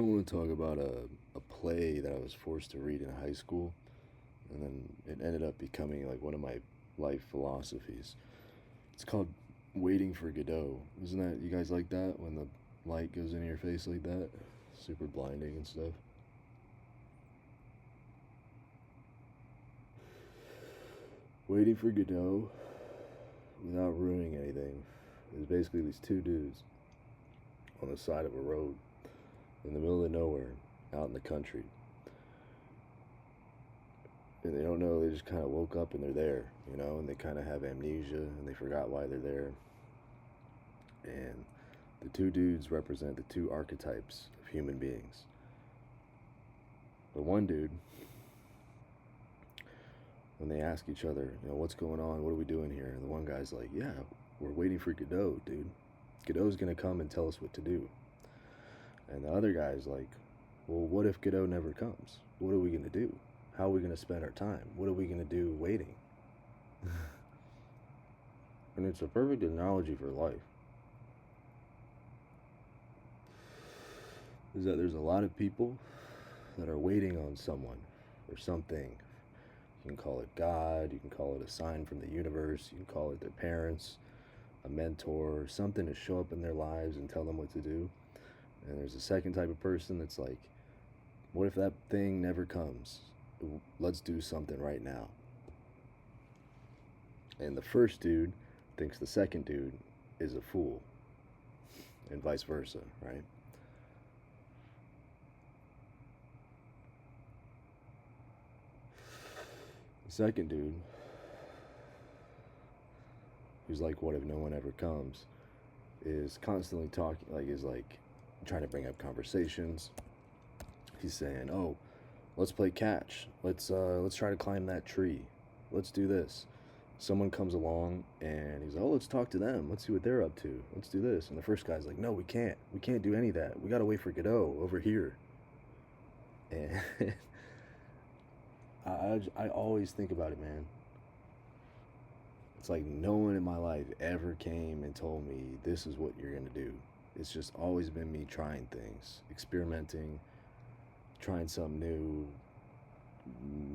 I want to talk about a play that I was forced to read in high school, and then it ended up becoming like one of my life philosophies. It's called Waiting for Godot. Isn't that, you guys like that when the light goes into your face like that? Super blinding and stuff. Waiting for Godot, without ruining anything, is basically these two dudes on the side of a road in the middle of nowhere out in the country, and they don't know. They just kind of woke up and they're there, and they kind of have amnesia and they forgot why they're there. And the two dudes represent the two archetypes of human beings. But one dude, when they ask each other, what's going on? What are we doing here? And the one guy's like, yeah, we're waiting for Godot, dude. Godot's gonna come and tell us what to do. And the other guy's like, well, what if Godot never comes? What are we gonna do? How are we gonna spend our time? What are we gonna do waiting? And it's a perfect analogy for life. Is that there's a lot of people that are waiting on someone or something. You can call it God, you can call it a sign from the universe, you can call it their parents, a mentor, something to show up in their lives and tell them what to do. And there's a second type of person that's like, what if that thing never comes? Let's do something right now. And the first dude thinks the second dude is a fool, and vice versa, right? The second dude, who's like, what if no one ever comes, is constantly talking, is trying to bring up conversations. He's saying, oh, let's play catch. Let's try to climb that tree. Let's do this. Someone comes along and he's like, oh, let's talk to them. Let's see what they're up to. Let's do this. And the first guy's like, no, we can't. We can't do any of that. We got to wait for Godot over here. And I always think about it, man. It's like no one in my life ever came and told me this is what you're going to do. It's just always been me trying things, experimenting, trying something new.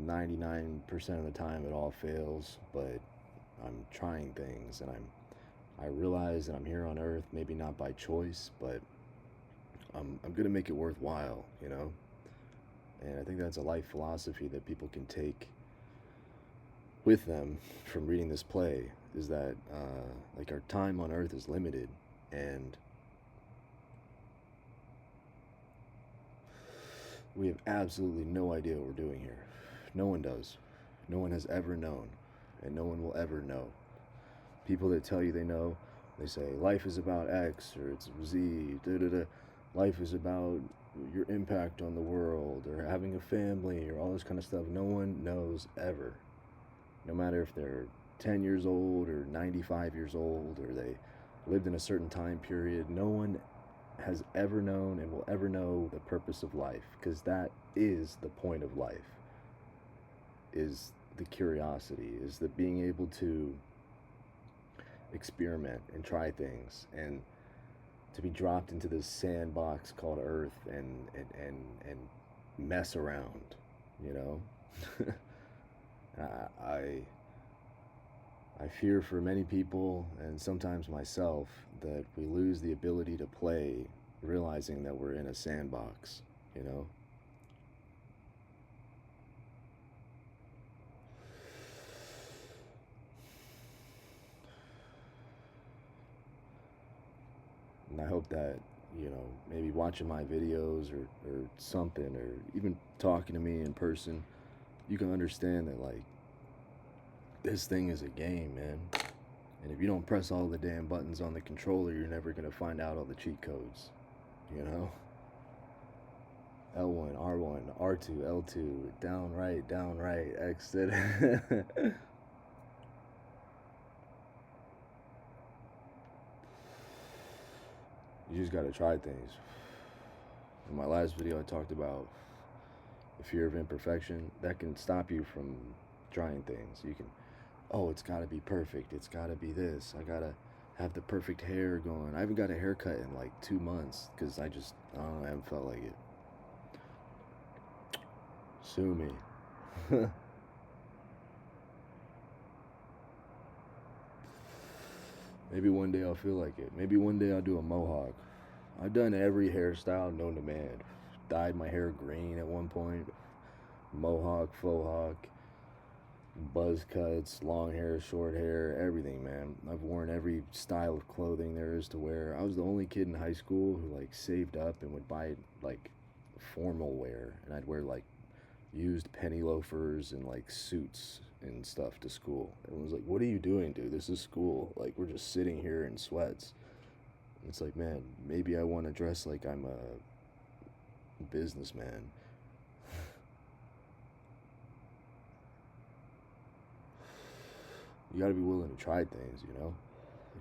99% of the time it all fails, but I'm trying things, and I realize that I'm here on earth, maybe not by choice, but I'm gonna make it worthwhile, And I think that's a life philosophy that people can take with them from reading this play, is that our time on earth is limited, and we have absolutely no idea what we're doing here. No one does. No one has ever known, and no one will ever know. People that tell you they know, they say life is about X or it's Z, da da da. Life is about your impact on the world or having a family or all this kind of stuff. No one knows ever. No matter if they're 10 years old or 95 years old or they lived in a certain time period, no one has ever known and will ever know the purpose of life, because that is the point of life, is the curiosity, is the being able to experiment and try things, and to be dropped into this sandbox called Earth and mess around, you know. I I fear for many people, and sometimes myself, that we lose the ability to play, realizing that we're in a sandbox, you know. And I hope that, maybe watching my videos or something, or even talking to me in person, you can understand that, like, this thing is a game, man. And if you don't press all the damn buttons on the controller, you're never going to find out all the cheat codes, you know? L1, R1, R2, L2, down right, exit. You just gotta try things. In my last video, I talked about the fear of imperfection. That can stop you from trying things. You can, oh, it's gotta be perfect. It's gotta be this. I gotta have the perfect hair going. I haven't got a haircut in like 2 months because I don't know, I haven't felt like it. Sue me. Maybe one day I'll feel like it. Maybe one day I'll do a mohawk. I've done every hairstyle known to man. Dyed my hair green at one point. Mohawk, faux hawk, buzz cuts, long hair, short hair, everything, man. I've worn every style of clothing there is to wear. I was the only kid in high school who like saved up and would buy like formal wear, and I'd wear like used penny loafers and like suits and stuff to school. Everyone was like, "What are you doing, dude? This is school. Like we're just sitting here in sweats." It's like, man, maybe I want to dress like I'm a businessman. You got to be willing to try things, and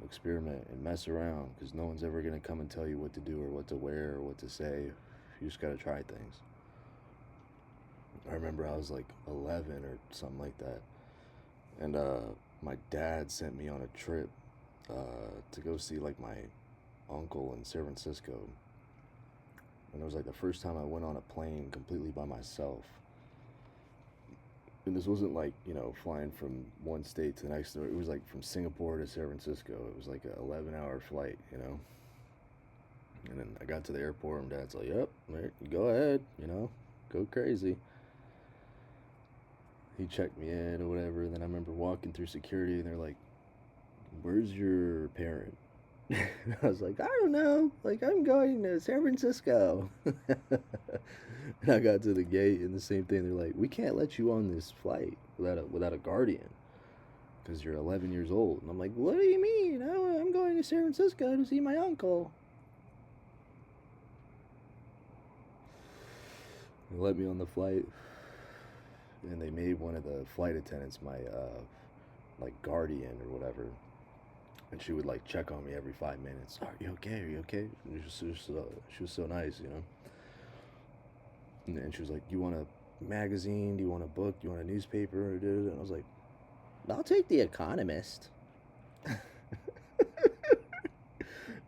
experiment and mess around, because no one's ever going to come and tell you what to do or what to wear or what to say. You just got to try things. I remember I was like 11 or something like that, and my dad sent me on a trip to go see like my uncle in San Francisco, and it was like the first time I went on a plane completely by myself. And this wasn't like, flying from one state to the next. It was like from Singapore to San Francisco. It was like an 11-hour flight. And then I got to the airport and Dad's like, "Yep, go ahead, go crazy." He checked me in or whatever. And then I remember walking through security and they're like, "Where's your parent?" And I was like, "I don't know. Like, I'm going to San Francisco." And I got to the gate and the same thing. They're like, "We can't let you on this flight without a guardian because you're 11 years old." And I'm like, "What do you mean? I'm going to San Francisco to see my uncle." They let me on the flight, and they made one of the flight attendants my like guardian or whatever. And she would like check on me every 5 minutes. "Are you okay? Are you okay?" And she was so nice. And she was like, "You want a magazine? Do you want a book? Do you want a newspaper?" And I was like, "I'll take The Economist." And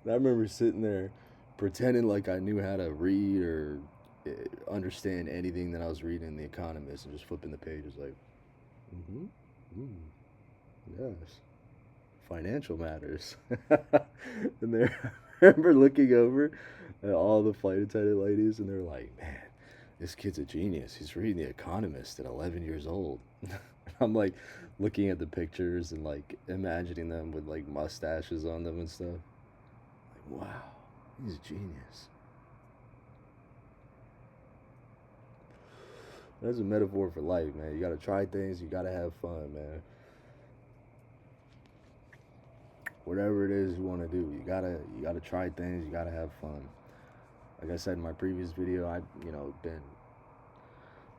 I remember sitting there pretending like I knew how to read or understand anything that I was reading in The Economist, and just flipping the pages like, "Mm-hmm, yes, financial matters." And there, I remember looking over at all the flight attendant ladies, and they're like, "Man, this kid's a genius. He's reading The Economist at 11 years old." I'm like looking at the pictures and like imagining them with like mustaches on them and stuff. Like, wow, he's a genius. That's a metaphor for life, man. You gotta try things. You gotta have fun, man. Whatever it is you want to do, you gotta try things. You gotta have fun. Like I said in my previous video, I been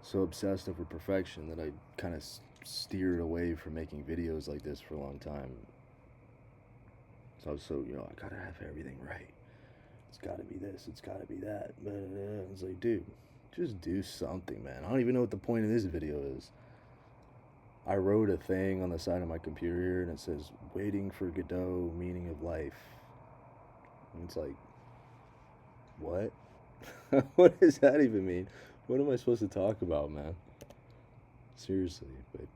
so obsessed over perfection that I kind of steered away from making videos like this for a long time. So I was I gotta have everything right. It's gotta be this. It's gotta be that. But I was like, dude, just do something, man. I don't even know what the point of this video is. I wrote a thing on the side of my computer here, and it says, "Waiting for Godot, meaning of life." And it's like, what? What does that even mean? What am I supposed to talk about, man? Seriously. But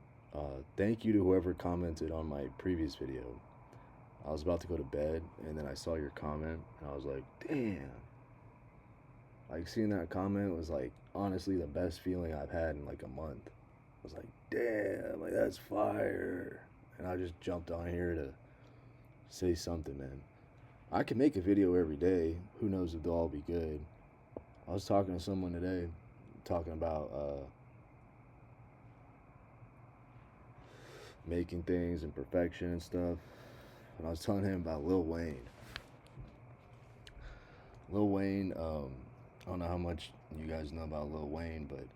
thank you to whoever commented on my previous video. I was about to go to bed, and then I saw your comment, and I was like, damn. Like, seeing that comment was like honestly the best feeling I've had in like a month. I was like, damn, like that's fire. And I just jumped on here to say something, man. I can make a video every day. Who knows if they'll all be good. I was talking to someone today, talking about making things and perfection and stuff. And I was telling him about Lil Wayne. Lil Wayne, I don't know how much you guys know about Lil Wayne, but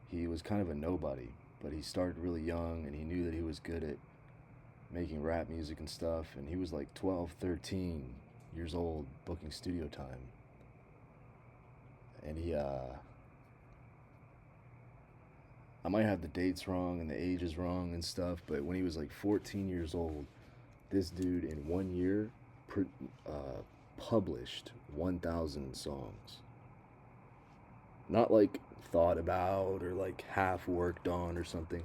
he was kind of a nobody. But he started really young, and he knew that he was good at making rap music and stuff. And he was like 12, 13 years old, booking studio time. And I might have the dates wrong and the ages wrong and stuff, but when he was like 14 years old, this dude in 1 year published 1,000 songs. Not like thought about or like half worked on or something.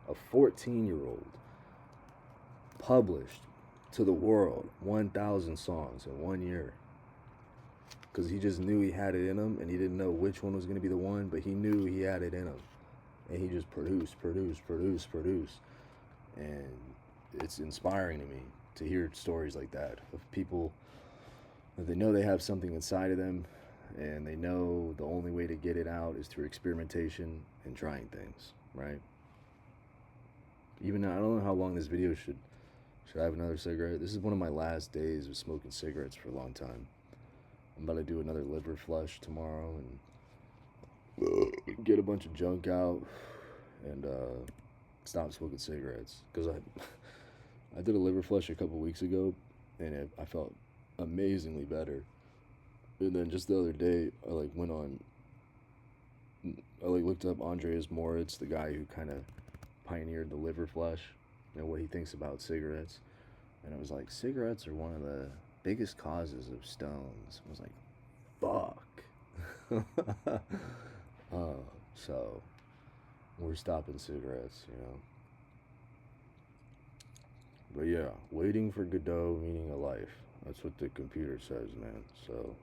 A 14-year-old published to the world 1,000 songs in 1 year. Because he just knew he had it in him, and he didn't know which one was going to be the one, but he knew he had it in him. And he just produced. And it's inspiring to me to hear stories like that of people that they know they have something inside of them, and they know the only way to get it out is through experimentation and trying things, right? Even now, I don't know how long this video should I have another cigarette? This is one of my last days of smoking cigarettes for a long time. I'm about to do another liver flush tomorrow and get a bunch of junk out and stop smoking cigarettes. Because I did a liver flush a couple weeks ago, and I felt amazingly better. And then just the other day, I looked up Andreas Moritz, the guy who kind of pioneered the liver flush and what he thinks about cigarettes. And it was like, cigarettes are one of the biggest causes of stones. I was like, fuck. So we're stopping cigarettes, you know. But yeah, waiting for Godot, meaning a life. That's what the computer says, man. So,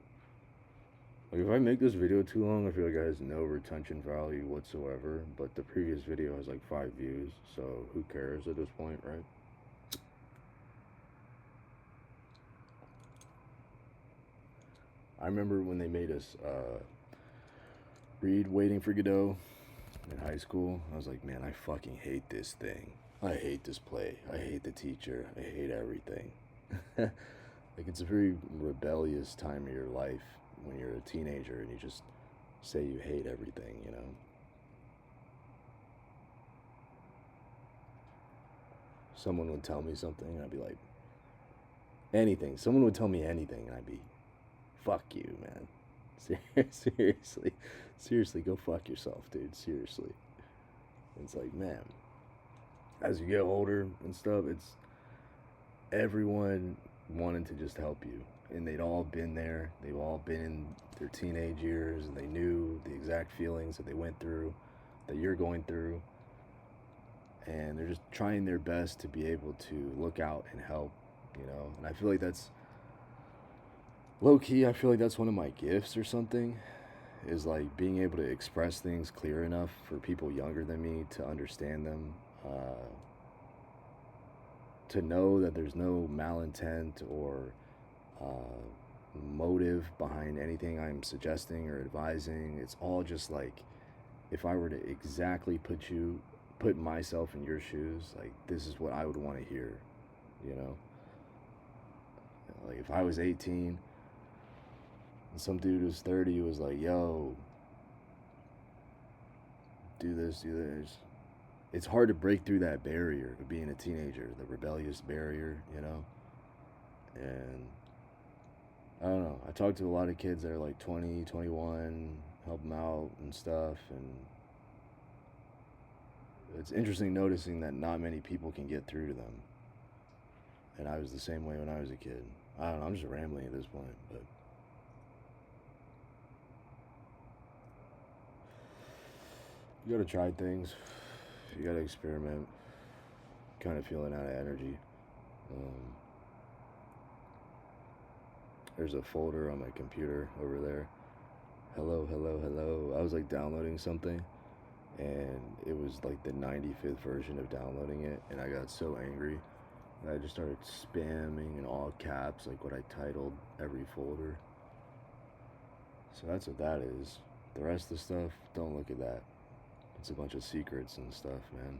like, if I make this video too long, I feel like it has no retention value whatsoever. But the previous video has like 5 views, so who cares at this point, right? I remember when they made us read Waiting for Godot in high school. I was like, man, I fucking hate this thing. I hate this play. I hate the teacher. I hate everything. Like, it's a very rebellious time of your life when you're a teenager and you just say you hate everything, you know? Someone would tell me something and I'd be like, anything. Someone would tell me anything and I'd be, fuck you, man. Seriously, go fuck yourself, dude. Seriously. It's like, man, as you get older and stuff, it's everyone wanted to just help you. And they'd all been there. They've all been in their teenage years, and they knew the exact feelings that they went through, that you're going through. And they're just trying their best to be able to look out and help, you know. And I feel like that's low-key, I feel like that's one of my gifts or something, is like being able to express things clear enough for people younger than me to understand them, to know that there's no malintent or motive behind anything I'm suggesting or advising. It's all just like, if I were to exactly put myself in your shoes, like, this is what I would want to hear, you know? Like, if I was 18 and some dude who's 30 was like, yo, do this. It's hard to break through that barrier of being a teenager, the rebellious barrier, you know? And I don't know. I talk to a lot of kids that are like 20, 21, help them out and stuff. And it's interesting noticing that not many people can get through to them. And I was the same way when I was a kid. I don't know. I'm just rambling at this point, but you gotta try things. You gotta experiment. Kind of feeling out of energy. There's a folder on my computer over there. Hello. I was like downloading something, and it was like the 95th version of downloading it, and I got so angry that I just started spamming in all caps like what I titled every folder. So that's what that is. The rest of the stuff, don't look at that. It's a bunch of secrets and stuff, man.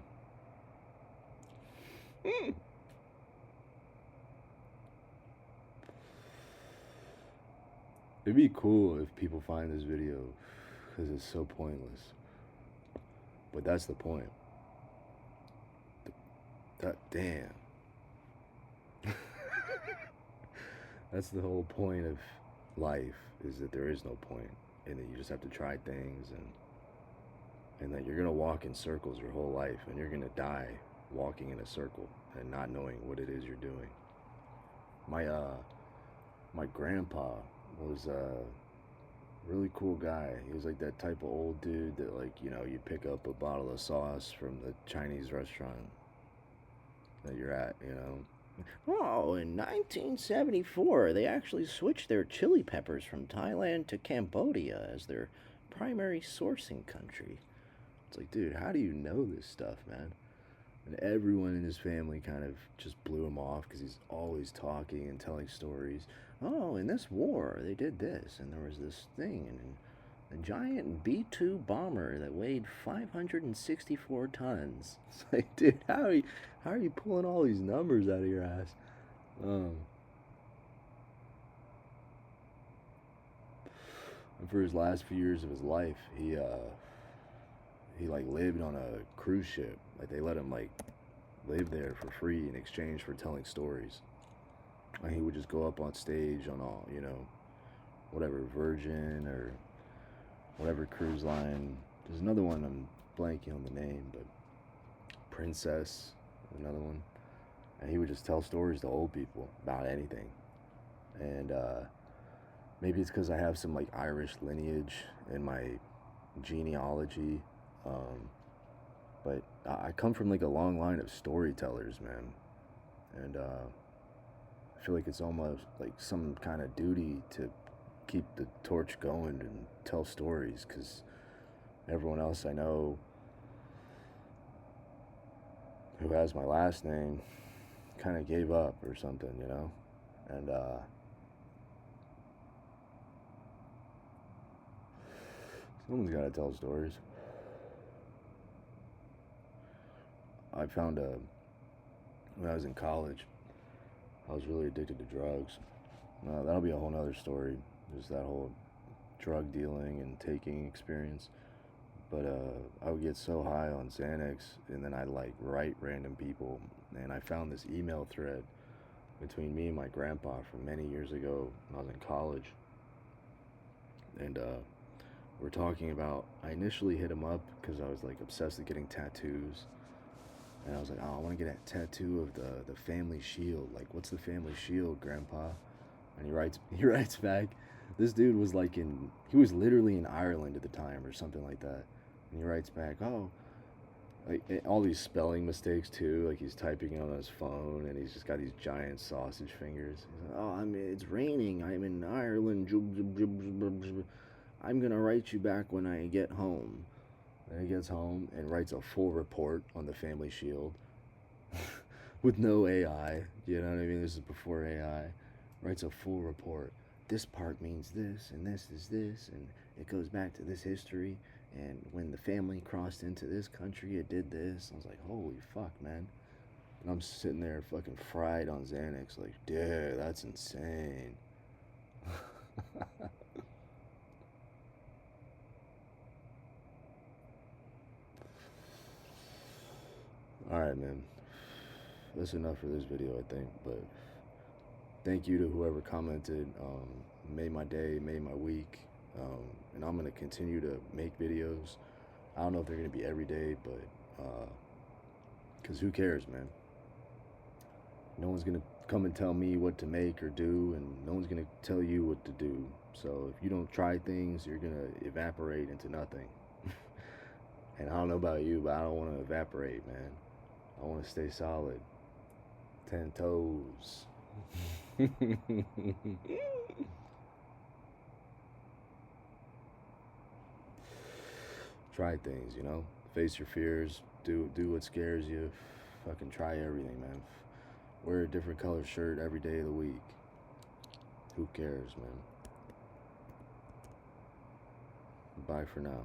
It'd be cool if people find this video, because it's so pointless. But that's the point. Damn. That's the whole point of life, is that there is no point, and that you just have to try things, and that you're gonna walk in circles your whole life, and you're gonna die walking in a circle and not knowing what it is you're doing. My grandpa was Really cool guy. He was like that type of old dude that, like, you know, you pick up a bottle of sauce from the Chinese restaurant that you're at, you know. Oh, in 1974, they actually switched their chili peppers from Thailand to Cambodia as their primary sourcing country. It's like, dude, how do you know this stuff, man? And everyone in his family kind of just blew him off because he's always talking and telling stories. Oh, in this war, they did this, and there was this thing, and a giant B 2 bomber that weighed 564 tons. It's like, dude, how are you pulling all these numbers out of your ass? Um, and for his last few years of his life, he like lived on a cruise ship. Like they let him like live there for free in exchange for telling stories. And he would just go up on stage on all, you know, whatever Virgin or whatever cruise line. There's another one, I'm blanking on the name, but Princess, another one. And he would just tell stories to old people about anything. And maybe it's because I have some like Irish lineage in my genealogy. But I come from like a long line of storytellers, man. And I feel like it's almost like some kind of duty to keep the torch going and tell stories, because everyone else I know who has my last name kind of gave up or something, you know? And someone's got to tell stories. I found when I was in college, I was really addicted to drugs. That'll be a whole nother story, just that whole drug dealing and taking experience. But I would get so high on Xanax, and then I'd like write random people. And I found this email thread between me and my grandpa from many years ago when I was in college. And we're talking about, I initially hit him up because I was like obsessed with getting tattoos. And I was like, oh, I want to get a tattoo of the family shield. Like, what's the family shield, Grandpa? And he writes back, this dude was like he was literally in Ireland at the time or something like that. And he writes back, oh, like all these spelling mistakes too. Like he's typing on his phone and he's just got these giant sausage fingers. He's like, oh, it's raining. I'm in Ireland. I'm gonna write you back when I get home. And he gets home and writes a full report on the family shield with no AI. You know what I mean? This is before AI. Writes a full report. This part means this, and this is this, and it goes back to this history. And when the family crossed into this country, it did this. I was like, holy fuck, man. And I'm sitting there fucking fried on Xanax, like, dude, that's insane. Alright, man. That's enough for this video, I think. But thank you to whoever commented. Made my day, made my week. And I'm going to continue to make videos. I don't know if they're going to be every day, but because who cares, man? No one's going to come and tell me what to make or do, and no one's going to tell you what to do. So if you don't try things, you're going to evaporate into nothing. And I don't know about you, but I don't want to evaporate, man. I want to stay solid. 10 toes. Try things, you know? Face your fears. Do what scares you. Fucking try everything, man. Wear a different color shirt every day of the week. Who cares, man? Bye for now.